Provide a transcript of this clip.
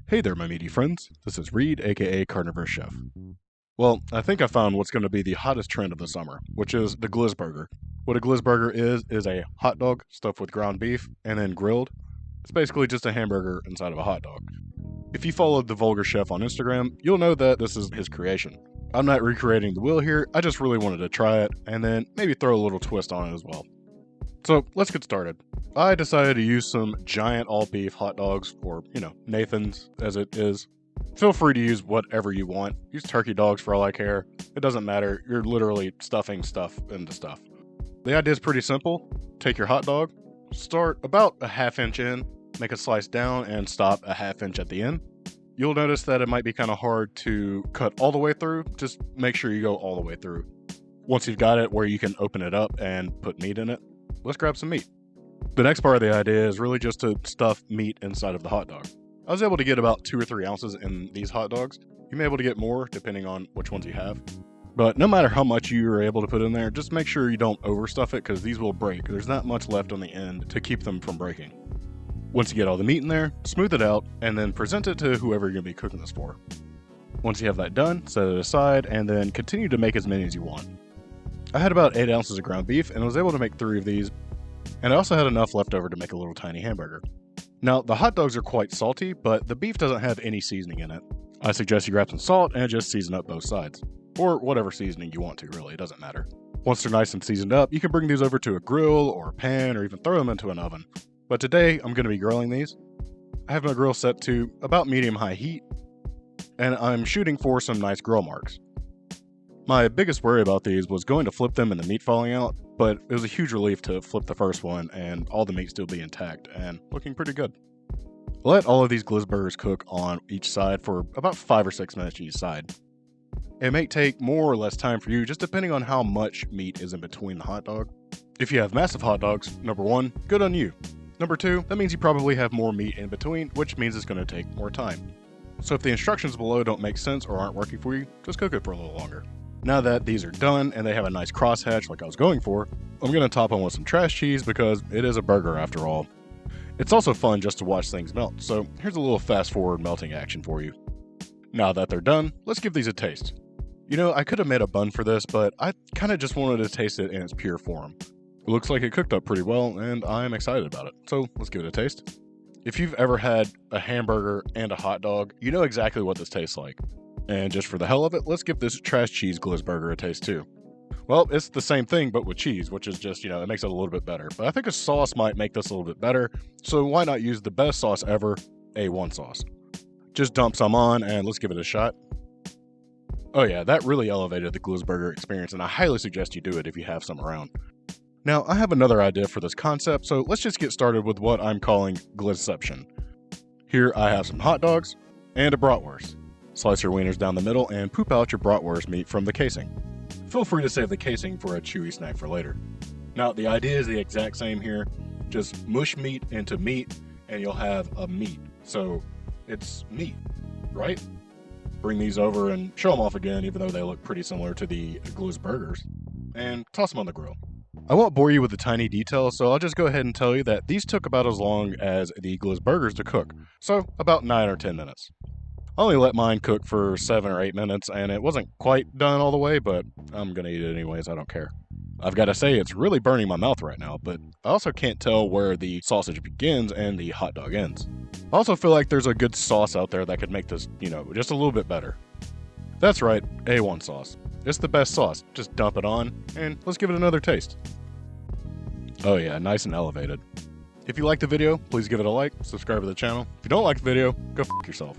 Hey there, my meaty friends. This is Reed, aka CarnivorousChef. Well, I think I found what's going to be the hottest trend of the summer, which is the Glizzburger. What a Glizzburger is a hot dog stuffed with ground beef and then grilled. It's basically just a hamburger inside of a hot dog. If you followed the Vulgar Chef on Instagram, you'll know that this is his creation. I'm not recreating the wheel here, I just really wanted to try it and then maybe throw a little twist on it as well. So let's get started. I decided to use some giant all-beef hot dogs, or, Nathan's as it is. Feel free to use whatever you want. Use turkey dogs for all I care. It doesn't matter. You're literally stuffing stuff into stuff. The idea is pretty simple. Take your hot dog, start about a ½ inch in, make a slice down, and stop a ½ inch at the end. You'll notice that it might be kind of hard to cut all the way through. Just make sure you go all the way through. Once you've got it where you can open it up and put meat in it, let's grab some meat. The next part of the idea is really just to stuff meat inside of the hot dog. I was able to get about 2 or 3 ounces in these hot dogs. You may be able to get more depending on which ones you have. But no matter how much you are able to put in there, just make sure you don't overstuff it because these will break. There's not much left on the end to keep them from breaking. Once you get all the meat in there, smooth it out and then present it to whoever you're going to be cooking this for. Once you have that done, set it aside and then continue to make as many as you want. I had about 8 ounces of ground beef and was able to make 3 of these. And I also had enough left over to make a little tiny hamburger. Now, the hot dogs are quite salty, but the beef doesn't have any seasoning in it. I suggest you grab some salt and just season up both sides. Or whatever seasoning you want to, really, it doesn't matter. Once they're nice and seasoned up, you can bring these over to a grill or a pan or even throw them into an oven. But today, I'm going to be grilling these. I have my grill set to about medium-high heat, and I'm shooting for some nice grill marks. My biggest worry about these was going to flip them and the meat falling out, but it was a huge relief to flip the first one and all the meat still be intact and looking pretty good. Let all of these Glizzburgers cook on each side for about 5 or 6 minutes each side. It may take more or less time for you just depending on how much meat is in between the hot dog. If you have massive hot dogs, number 1, good on you. Number 2, that means you probably have more meat in between, which means it's going to take more time. So if the instructions below don't make sense or aren't working for you, just cook it for a little longer. Now that these are done and they have a nice crosshatch like I was going for, I'm going to top on with some trash cheese because it is a burger after all. It's also fun just to watch things melt, so here's a little fast forward melting action for you. Now that they're done, let's give these a taste. I could have made a bun for this, but I kind of just wanted to taste it in its pure form. It looks like it cooked up pretty well and I'm excited about it, so let's give it a taste. If you've ever had a hamburger and a hot dog, you know exactly what this tastes like. And just for the hell of it, let's give this trash cheese Glizzburger a taste too. Well, it's the same thing but with cheese, which is just, it makes it a little bit better. But I think a sauce might make this a little bit better, so why not use the best sauce ever, A1 sauce. Just dump some on and let's give it a shot. Oh yeah, that really elevated the Glizzburger experience and I highly suggest you do it if you have some around. Now, I have another idea for this concept, so let's just get started with what I'm calling Glizzception. Here I have some hot dogs and a bratwurst. Slice your wieners down the middle and poop out your bratwurst meat from the casing. Feel free to save the casing for a chewy snack for later. Now, the idea is the exact same here. Just mush meat into meat and you'll have a meat. So it's meat, right? Bring these over and show them off again, even though they look pretty similar to the Glizzburgers. And toss them on the grill. I won't bore you with the tiny details, so I'll just go ahead and tell you that these took about as long as the Glizzburgers to cook. So about 9 or 10 minutes. I only let mine cook for 7 or 8 minutes, and it wasn't quite done all the way, but I'm gonna eat it anyways, I don't care. I've gotta say, it's really burning my mouth right now, but I also can't tell where the sausage begins and the hot dog ends. I also feel like there's a good sauce out there that could make this, just a little bit better. That's right, A1 sauce. It's the best sauce. Just dump it on, and let's give it another taste. Oh yeah, nice and elevated. If you liked the video, please give it a like, subscribe to the channel. If you don't like the video, go f*** yourself.